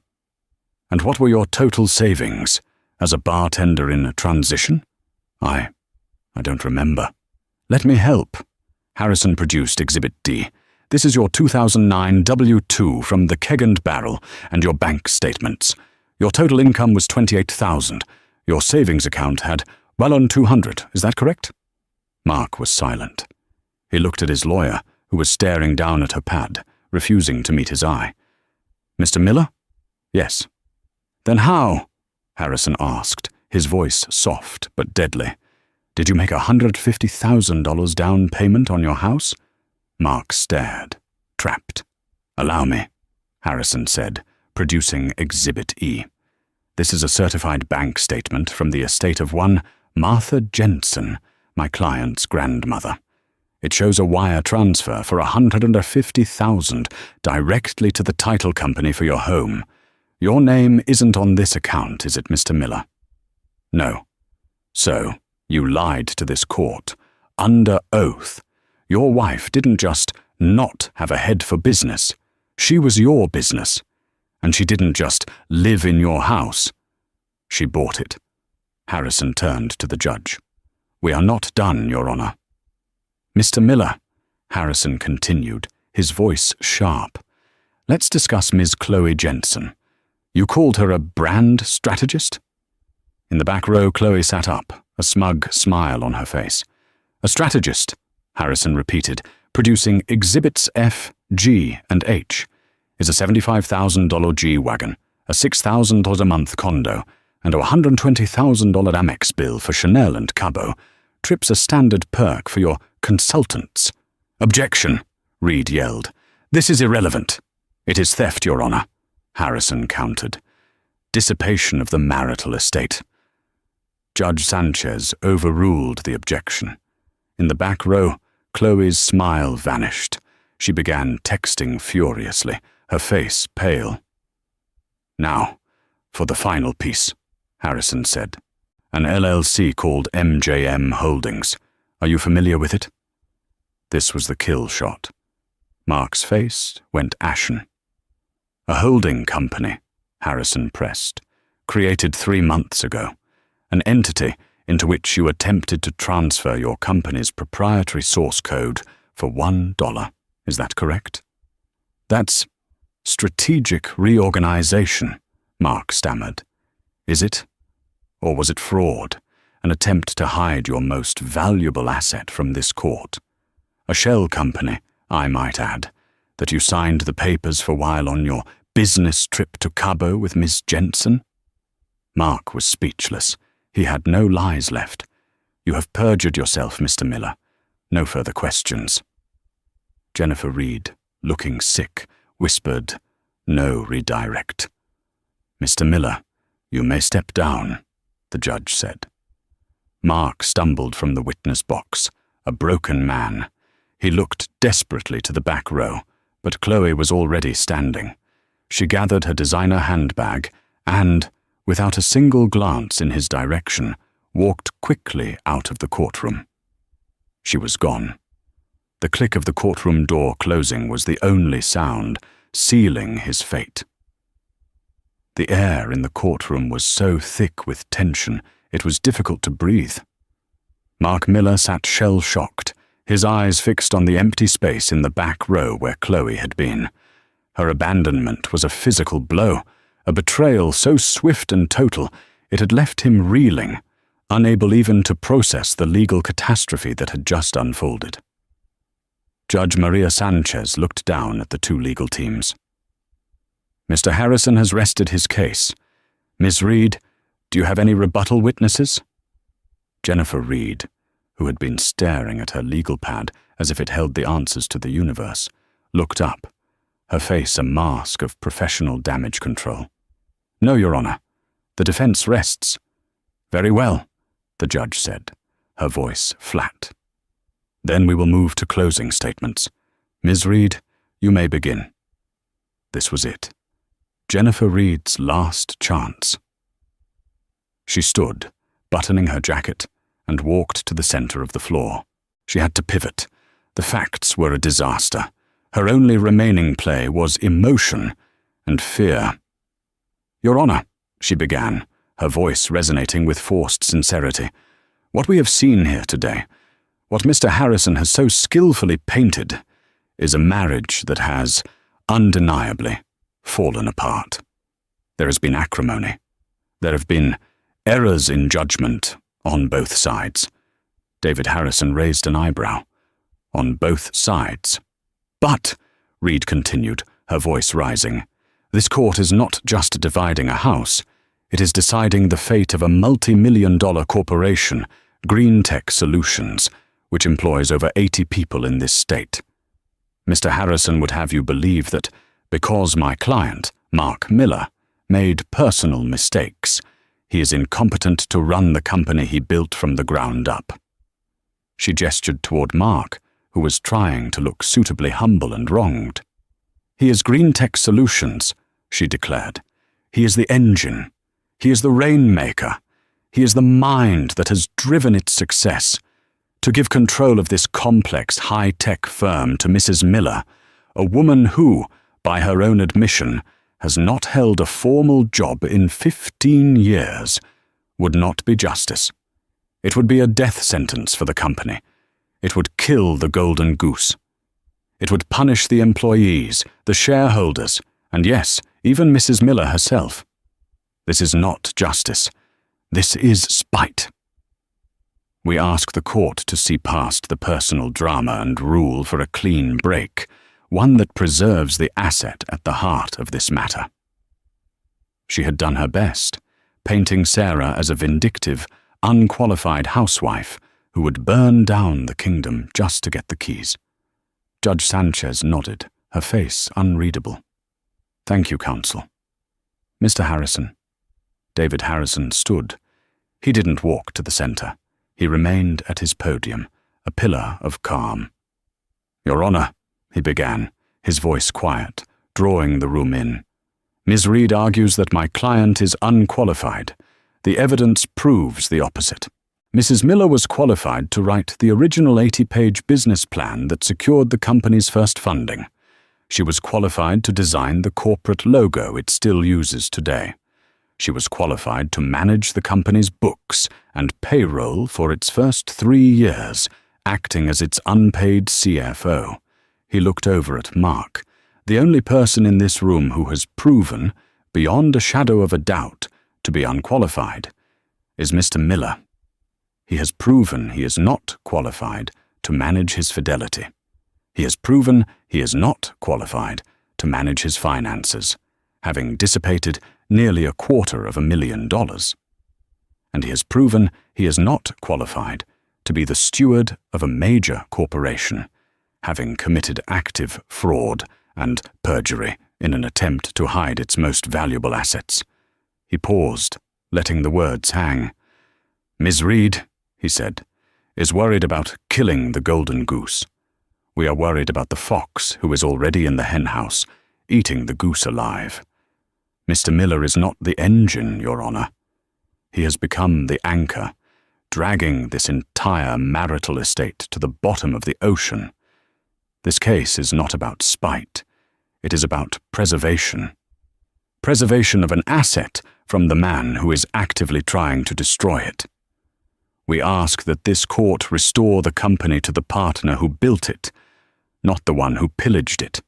[SPEAKER 1] And what were your total savings as a bartender in a transition? I don't remember. Let me help. Harrison produced Exhibit D. This is your 2009 W-2 from the Keg and Barrel and your bank statements. Your total income was $28,000. Your savings account had well on $200. Is that correct? Mark was silent. He looked at his lawyer, who was staring down at her pad, refusing to meet his eye. Mr. Miller? Yes. Then how? Harrison asked, his voice soft but deadly. Did you make $150,000 down payment on your house? Mark stared, trapped. Allow me, Harrison said, producing Exhibit E. This is a certified bank statement from the estate of one Martha Jensen, my client's grandmother. It shows a wire transfer for $150,000 directly to the title company for your home. Your name isn't on this account, is it, Mr. Miller? No. So, you lied to this court, under oath. Your wife didn't just not have a head for business. She was your business. And she didn't just live in your house. She bought it. Harrison turned to the judge. We are not done, Your Honor. Mr. Miller, Harrison continued, his voice sharp. Let's discuss Ms. Chloe Jensen. You called her a brand strategist? In the back row, Chloe sat up, a smug smile on her face. A strategist, Harrison repeated, producing Exhibits F, G, and H. Is a $75,000 G-Wagon, a $6,000 a month condo, and a $120,000 Amex bill for Chanel and Cabo. Trip's a standard perk for your consultants." "Objection," Reed yelled. "This is irrelevant." "It is theft, Your Honor," Harrison countered. "Dissipation of the marital estate." Judge Sanchez overruled the objection. In the back row, Chloe's smile vanished. She began texting furiously, her face pale. "Now, for the final piece," Harrison said. "An LLC called MJM Holdings. Are you familiar with it?" This was the kill shot. Mark's face went ashen. "A holding company," Harrison pressed, "created 3 months ago. An entity into which you attempted to transfer your company's proprietary source code for $1. Is that correct?" "That's strategic reorganization," Mark stammered. "Is it? Or was it fraud, an attempt to hide your most valuable asset from this court? A shell company, I might add, that you signed the papers for while on your business trip to Cabo with Miss Jensen?" Mark was speechless. He had no lies left. "You have perjured yourself, Mr. Miller. No further questions." Jennifer Reed, looking sick, whispered, "No redirect." "Mr. Miller, you may step down," the judge said. Mark stumbled from the witness box, a broken man. He looked desperately to the back row, but Chloe was already standing. She gathered her designer handbag and, without a single glance in his direction, walked quickly out of the courtroom. She was gone. The click of the courtroom door closing was the only sound, sealing his fate. The air in the courtroom was so thick with tension, it was difficult to breathe. Mark Miller sat shell-shocked, his eyes fixed on the empty space in the back row where Chloe had been. Her abandonment was a physical blow, a betrayal so swift and total it had left him reeling, unable even to process the legal catastrophe that had just unfolded. Judge Maria Sanchez looked down at the 2 legal teams. "Mr. Harrison has rested his case. Miss Reed, do you have any rebuttal witnesses?" Jennifer Reed, who had been staring at her legal pad as if it held the answers to the universe, looked up, her face a mask of professional damage control. "No, Your Honor. The defense rests." "Very well," the judge said, her voice flat. "Then we will move to closing statements. Ms. Reed, you may begin." This was it. Jennifer Reed's last chance. She stood, buttoning her jacket, and walked to the center of the floor. She had to pivot. The facts were a disaster. Her only remaining play was emotion and fear. "Your Honor," she began, her voice resonating with forced sincerity, "what we have seen here today, what Mr. Harrison has so skillfully painted, is a marriage that has, undeniably, fallen apart. There has been acrimony. There have been errors in judgment on both sides." David Harrison raised an eyebrow. "On both sides." "But," Reed continued, her voice rising, "this court is not just dividing a house. It is deciding the fate of a multi-million-dollar corporation, Green Tech Solutions, which employs over 80 people in this state. Mr. Harrison would have you believe that because my client, Mark Miller, made personal mistakes, he is incompetent to run the company he built from the ground up." She gestured toward Mark, who was trying to look suitably humble and wronged. "He is Green Tech Solutions," she declared. "He is the engine. He is the rainmaker. He is the mind that has driven its success. To give control of this complex, high-tech firm to Mrs. Miller, a woman who, by her own admission, has not held a formal job in 15 years, would not be justice. It would be a death sentence for the company. It would kill the golden goose. It would punish the employees, the shareholders, and yes, even Mrs. Miller herself. This is not justice. This is spite. We ask the court to see past the personal drama and rule for a clean break, one that preserves the asset at the heart of this matter." She had done her best, painting Sarah as a vindictive, unqualified housewife who would burn down the kingdom just to get the keys. Judge Sanchez nodded, her face unreadable. "Thank you, counsel." "Mr. Harrison." David Harrison stood. He didn't walk to the center. He remained at his podium, a pillar of calm. "Your Honor," he began, his voice quiet, drawing the room in. "Ms. Reed argues that my client is unqualified. The evidence proves the opposite. Mrs. Miller was qualified to write the original 80-page business plan that secured the company's first funding. She was qualified to design the corporate logo it still uses today. She was qualified to manage the company's books and payroll for its first 3 years, acting as its unpaid CFO. He looked over at Mark, the only person in this room who has proven, beyond a shadow of a doubt, to be unqualified, is Mr. Miller. He has proven he is not qualified to manage his fidelity. He has proven he is not qualified to manage his finances, having dissipated nearly $250,000. And he has proven he is not qualified to be the steward of a major corporation, having committed active fraud and perjury in an attempt to hide its most valuable assets. He paused, letting the words hang. "Ms. Reed," he said, "is worried about killing the golden goose. We are worried about the fox who is already in the henhouse, eating the goose alive. Mr. Miller is not the engine, Your Honor. He has become the anchor, dragging this entire marital estate to the bottom of the ocean. This case is not about spite. It is about preservation. Preservation of an asset from the man who is actively trying to destroy it. We ask that this court restore the company to the partner who built it, not the one who pillaged it."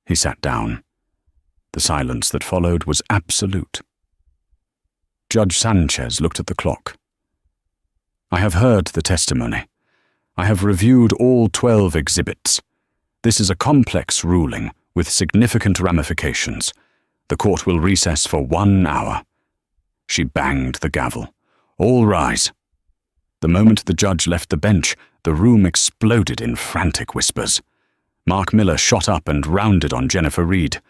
[SPEAKER 1] He sat down. The silence that followed was absolute. Judge Sanchez looked at the clock. "I have heard the testimony. I have reviewed all 12 exhibits. This is a complex ruling with significant ramifications. The court will recess for 1 hour." She banged the gavel. "All rise." The moment the judge left the bench, the room exploded in frantic whispers. Mark Miller shot up and rounded on Jennifer Reed.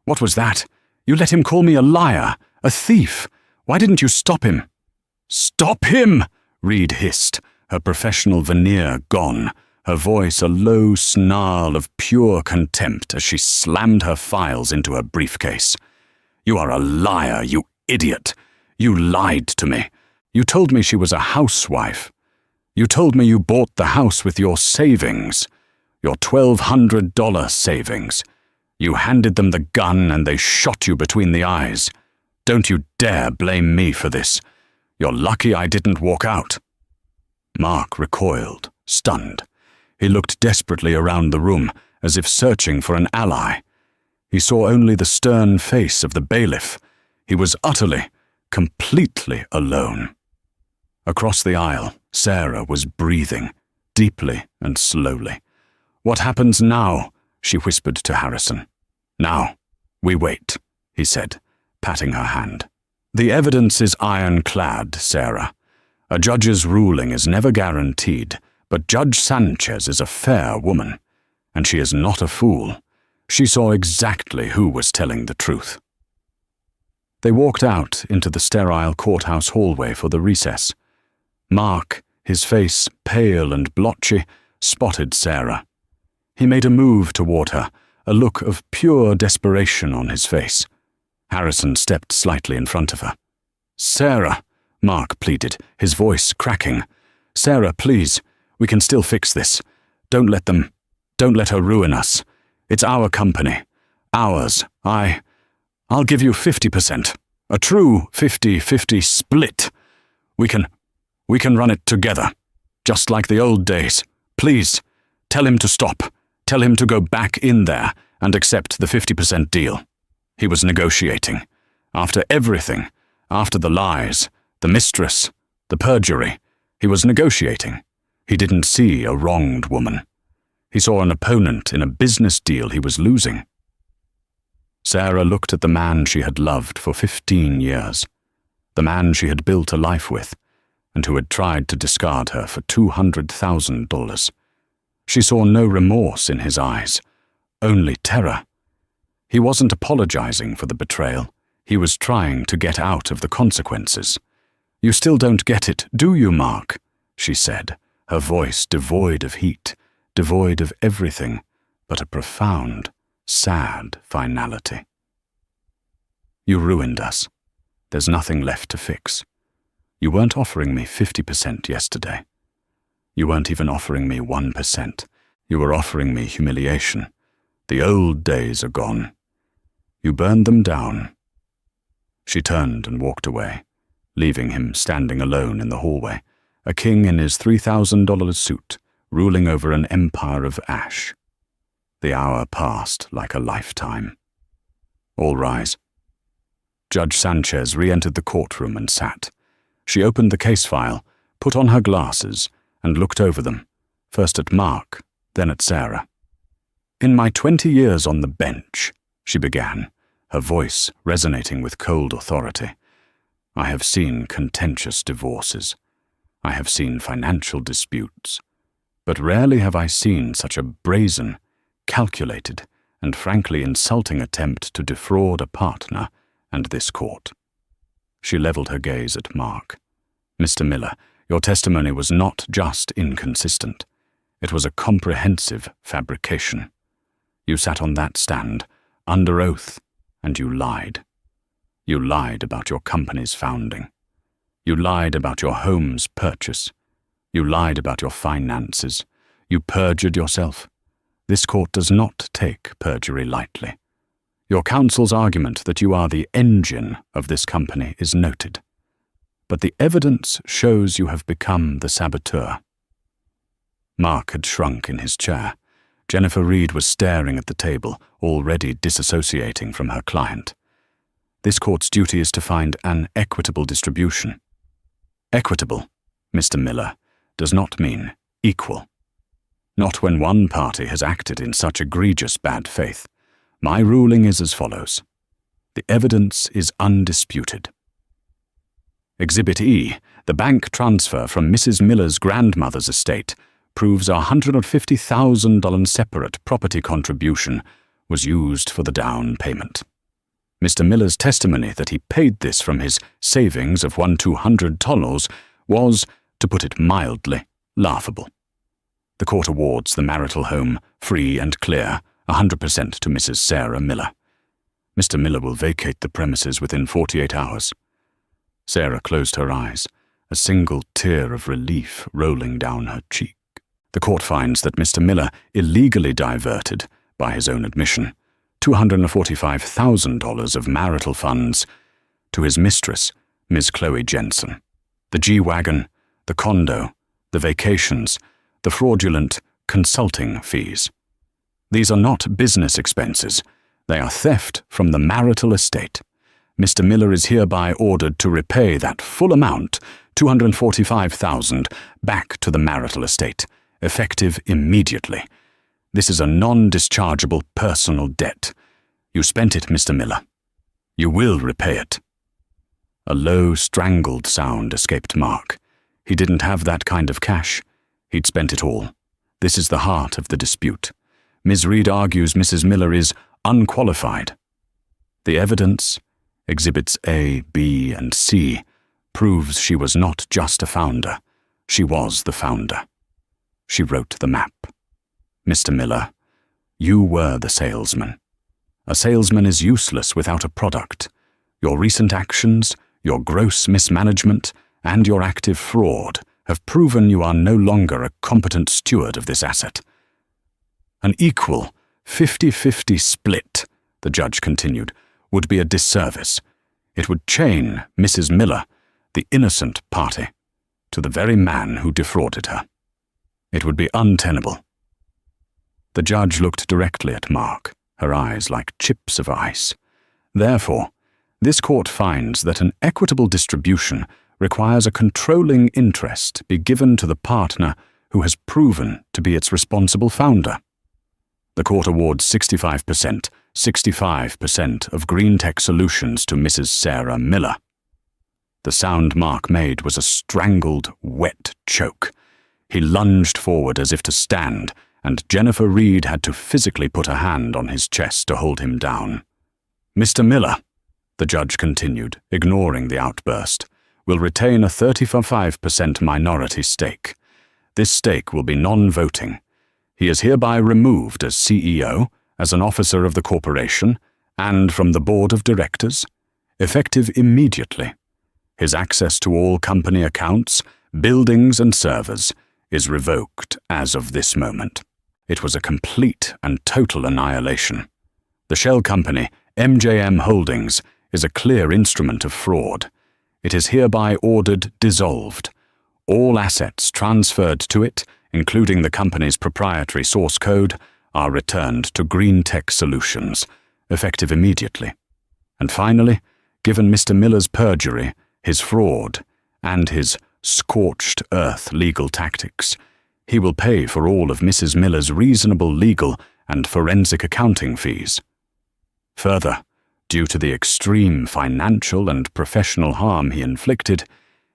[SPEAKER 1] "What was that? You let him call me a liar, a thief. Why didn't you stop him?" "Stop him!" Reed hissed, her professional veneer gone, her voice a low snarl of pure contempt as she slammed her files into her briefcase. "You are a liar, you idiot. You lied to me. You told me she was a housewife. You told me you bought the house with your savings, your $1,200 savings. You handed them the gun and they shot you between the eyes. Don't you dare blame me for this. You're lucky I didn't walk out." Mark recoiled, stunned. He looked desperately around the room, as if searching for an ally. He saw only the stern face of the bailiff. He was utterly, completely alone. Across the aisle, Sarah was breathing, deeply and slowly. "What happens now?" she whispered to Harrison. "Now, we wait," he said, patting her hand. "The evidence is ironclad, Sarah. A judge's ruling is never guaranteed, but Judge Sanchez is a fair woman, and she is not a fool. She saw exactly who was telling the truth." They walked out into the sterile courthouse hallway for the recess. Mark, his face pale and blotchy, spotted Sarah. He made a move toward her, a look of pure desperation on his face. Harrison stepped slightly in front of her. "Sarah," Mark pleaded, his voice cracking. "Sarah, please, we can still fix this. Don't let her ruin us. It's our company. Ours. I'll give you 50%. A true 50-50 split. We can run it together, just like the old days. Please, tell him to stop. Tell him to go back in there and accept the 50% deal. He was negotiating. After everything, after the lies, the mistress, the perjury, he was negotiating. He didn't see a wronged woman. He saw an opponent in a business deal he was losing." Sarah looked at the man she had loved for 15 years. the man she had built a life with, and who had tried to discard her for $200,000. She saw no remorse in his eyes, only terror. He wasn't apologizing for the betrayal. He was trying to get out of the consequences. "You still don't get it, do you, Mark?" she said, her voice devoid of heat, devoid of everything but a profound, sad finality. "You ruined us. There's nothing left to fix. You weren't offering me 50% yesterday. You weren't even offering me 1%. You were offering me humiliation. The old days are gone. You burned them down." She turned and walked away, leaving him standing alone in the hallway, a king in his $3,000 suit, ruling over an empire of ash. The hour passed like a lifetime. "All rise." Judge Sanchez re-entered the courtroom and sat. She opened the case file, put on her glasses, and looked over them, first at Mark, then at Sarah. "In my 20 years on the bench," she began, her voice resonating with cold authority, "I have seen contentious divorces. I have seen financial disputes. But rarely have I seen such a brazen, calculated, and frankly insulting attempt to defraud a partner and this court." She leveled her gaze at Mark. "Mr. Miller, your testimony was not just inconsistent. It was a comprehensive fabrication. You sat on that stand, under oath, and you lied. You lied about your company's founding. You lied about your home's purchase. You lied about your finances. You perjured yourself. This court does not take perjury lightly. Your counsel's argument that you are the engine of this company is noted. But the evidence shows you have become the saboteur." Mark had shrunk in his chair. Jennifer Reed was staring at the table, already disassociating from her client. "This court's duty is to find an equitable distribution." Equitable, Mr. Miller, does not mean equal. Not when one party has acted in such egregious bad faith. My ruling is as follows. The evidence is undisputed. Exhibit E, the bank transfer from Mrs. Miller's grandmother's estate, proves a $150,000 separate property contribution was used for the down payment. Mr. Miller's testimony that he paid this from his savings of $1,200 was, to put it mildly, laughable. The court awards the marital home, free and clear, 100% to Mrs. Sarah Miller. Mr. Miller will vacate the premises within 48 hours. Sarah closed her eyes, a single tear of relief rolling down her cheek. The court finds that Mr. Miller illegally diverted, by his own admission, $245,000 of marital funds to his mistress, Ms. Chloe Jensen. The G-Wagon, the condo, the vacations, the fraudulent consulting fees. These are not business expenses. They are theft from the marital estate. Mr. Miller is hereby ordered to repay that full amount, $245,000, back to the marital estate, effective immediately. This is a non-dischargeable personal debt. You spent it, Mr. Miller. You will repay it. A low, strangled sound escaped Mark. He didn't have that kind of cash. He'd spent it all. This is the heart of the dispute. Ms. Reed argues Mrs. Miller is unqualified. The evidence, Exhibits A, B, and C, proves she was not just a founder. She was the founder. She wrote the map. Mr. Miller, you were the salesman. A salesman is useless without a product. Your recent actions, your gross mismanagement, and your active fraud have proven you are no longer a competent steward of this asset. An equal 50-50 split, the judge continued, would be a disservice. It would chain Mrs. Miller, the innocent party, to the very man who defrauded her. It would be untenable. The judge looked directly at Mark, her eyes like chips of ice. Therefore, this court finds that an equitable distribution requires a controlling interest be given to the partner who has proven to be its responsible founder. The court awards 65% of Green Tech Solutions to Mrs. Sarah Miller. The sound Mark made was a strangled, wet choke. He lunged forward as if to stand, and Jennifer Reed had to physically put a hand on his chest to hold him down. "Mr. Miller," the judge continued, ignoring the outburst, "will retain a 35% minority stake. This stake will be non-voting. He is hereby removed as CEO, as an officer of the corporation, and from the board of directors, effective immediately. His access to all company accounts, buildings and servers is revoked as of this moment." It was a complete and total annihilation. The shell company, MJM Holdings, is a clear instrument of fraud. It is hereby ordered dissolved. All assets transferred to it, including the company's proprietary source code, are returned to Green Tech Solutions, effective immediately. And finally, given Mr. Miller's perjury, his fraud, and his scorched earth legal tactics, he will pay for all of Mrs. Miller's reasonable legal and forensic accounting fees. Further, due to the extreme financial and professional harm he inflicted,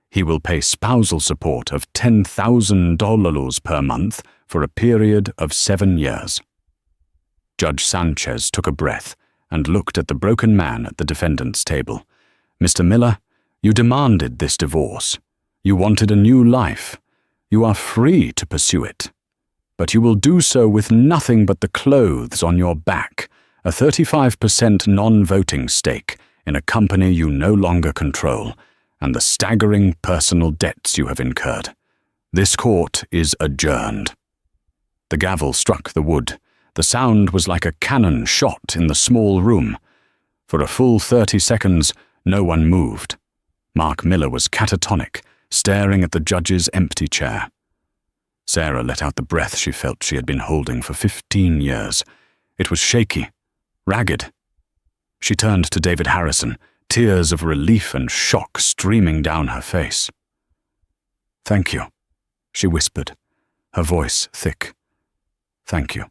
[SPEAKER 1] he will pay spousal support of $10,000 per month for a period of 7 years. Judge Sanchez took a breath and looked at the broken man at the defendant's table. "Mr. Miller, you demanded this divorce. You wanted a new life. You are free to pursue it. But you will do so with nothing but the clothes on your back, a 35% non-voting stake in a company you no longer control, and the staggering personal debts you have incurred. This court is adjourned." The gavel struck the wood. The sound was like a cannon shot in the small room. For a full 30 seconds, no one moved. Mark Miller was catatonic, staring at the judge's empty chair. Sarah let out the breath she felt she had been holding for 15 years. It was shaky, ragged. She turned to David Harrison, tears of relief and shock streaming down her face. "Thank you," she whispered, her voice thick. "Thank you."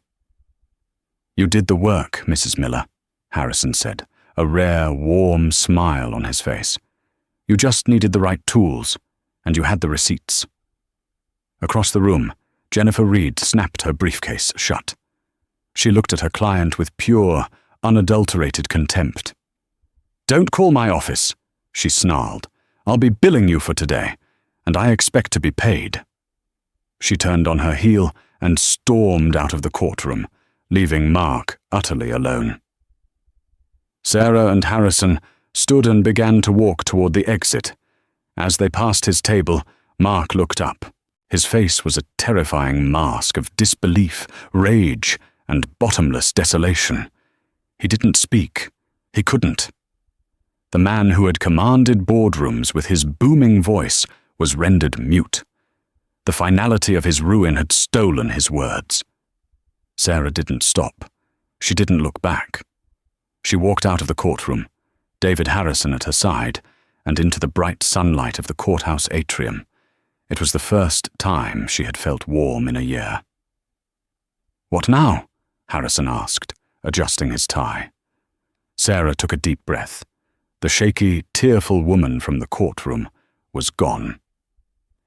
[SPEAKER 1] "You did the work, Mrs. Miller," Harrison said, a rare, warm smile on his face. "You just needed the right tools, and you had the receipts." Across the room, Jennifer Reed snapped her briefcase shut. She looked at her client with pure, unadulterated contempt. "Don't call my office," she snarled. "I'll be billing you for today, and I expect to be paid." She turned on her heel and stormed out of the courtroom, leaving Mark utterly alone. Sarah and Harrison stood and began to walk toward the exit. As they passed his table, Mark looked up. His face was a terrifying mask of disbelief, rage, and bottomless desolation. He didn't speak. He couldn't. The man who had commanded boardrooms with his booming voice was rendered mute. The finality of his ruin had stolen his words. Sarah didn't stop. She didn't look back. She walked out of the courtroom, David Harrison at her side, and into the bright sunlight of the courthouse atrium. It was the first time she had felt warm in a year. "What now?" Harrison asked, adjusting his tie. Sarah took a deep breath. The shaky, tearful woman from the courtroom was gone.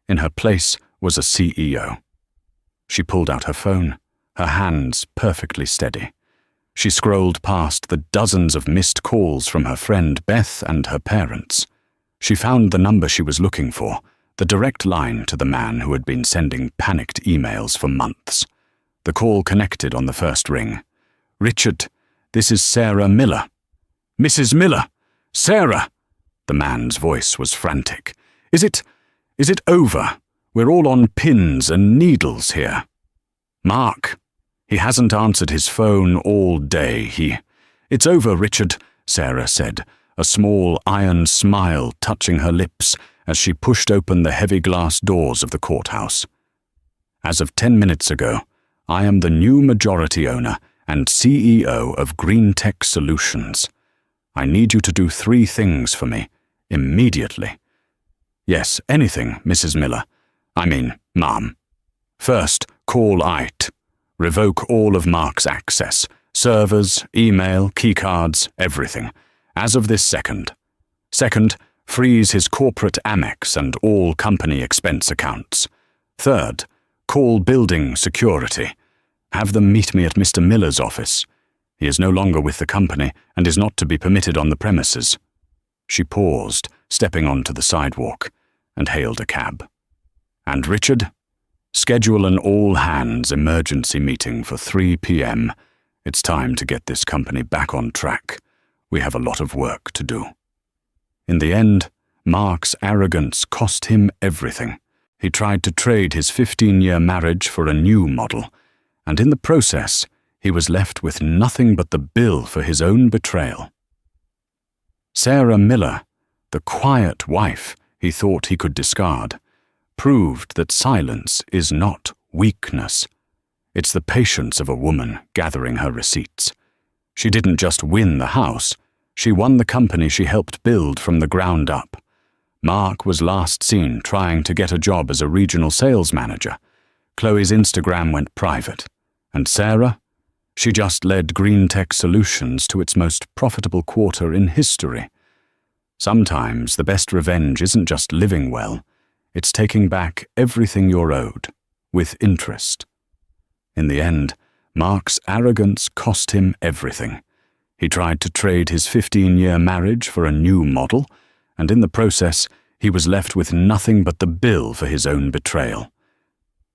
[SPEAKER 1] In her place was a CEO. She pulled out her phone, her hands perfectly steady. She scrolled past the dozens of missed calls from her friend Beth and her parents. She found the number she was looking for, the direct line to the man who had been sending panicked emails for months. The call connected on the first ring. "Richard, this is Sarah Miller." "Mrs. Miller! Sarah!" The man's voice was frantic. Is it over? We're all on pins and needles here." "Mark. He hasn't answered his phone all day. It's over, Richard," Sarah said, a small iron smile touching her lips as she pushed open the heavy glass doors of the courthouse. "As of 10 minutes ago, I am the new majority owner and CEO of Green Tech Solutions. I need you to do 3 things for me, immediately." "Yes, anything, Mrs. Miller. Ma'am. First, call IT. Revoke all of Mark's access. Servers, email, keycards, everything. As of this second. Second, freeze his corporate Amex and all company expense accounts. Third, call building security. Have them meet me at Mr. Miller's office. He is no longer with the company and is not to be permitted on the premises. She paused, stepping onto the sidewalk, and hailed a cab. And Richard? Schedule an all-hands emergency meeting for 3 p.m. It's time to get this company back on track. We have a lot of work to do. In the end, Mark's arrogance cost him everything. He tried to trade his 15-year marriage for a new model, and in the process, he was left with nothing but the bill for his own betrayal. Sarah Miller, the quiet wife he thought he could discard, proved that silence is not weakness. It's the patience of a woman gathering her receipts. She didn't just win the house, she won the company she helped build from the ground up. Mark was last seen trying to get a job as a regional sales manager. Chloe's Instagram went private. And Sarah? She just led Green Tech Solutions to its most profitable quarter in history. Sometimes the best revenge isn't just living well, it's taking back everything you're owed, with interest. In the end, Mark's arrogance cost him everything. He tried to trade his 15-year marriage for a new model, and in the process, he was left with nothing but the bill for his own betrayal.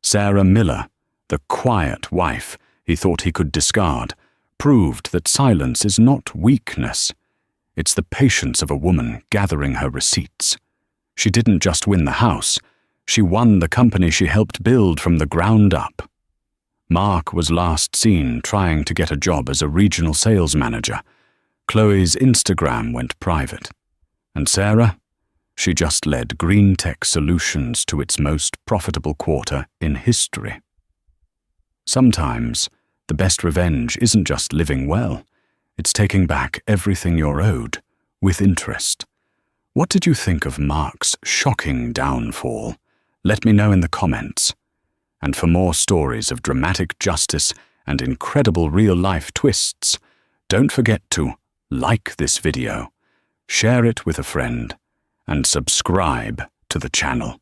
[SPEAKER 1] Sarah Miller, the quiet wife he thought he could discard, proved that silence is not weakness. It's the patience of a woman gathering her receipts. She didn't just win the house, she won the company she helped build from the ground up. Mark was last seen trying to get a job as a regional sales manager. Chloe's Instagram went private. And Sarah? She just led Green Tech Solutions to its most profitable quarter in history. Sometimes, the best revenge isn't just living well, it's taking back everything you're owed, with interest. What did you think of Mark's shocking downfall? Let me know in the comments. And for more stories of dramatic justice and incredible real-life twists, don't forget to like this video, share it with a friend, and subscribe to the channel.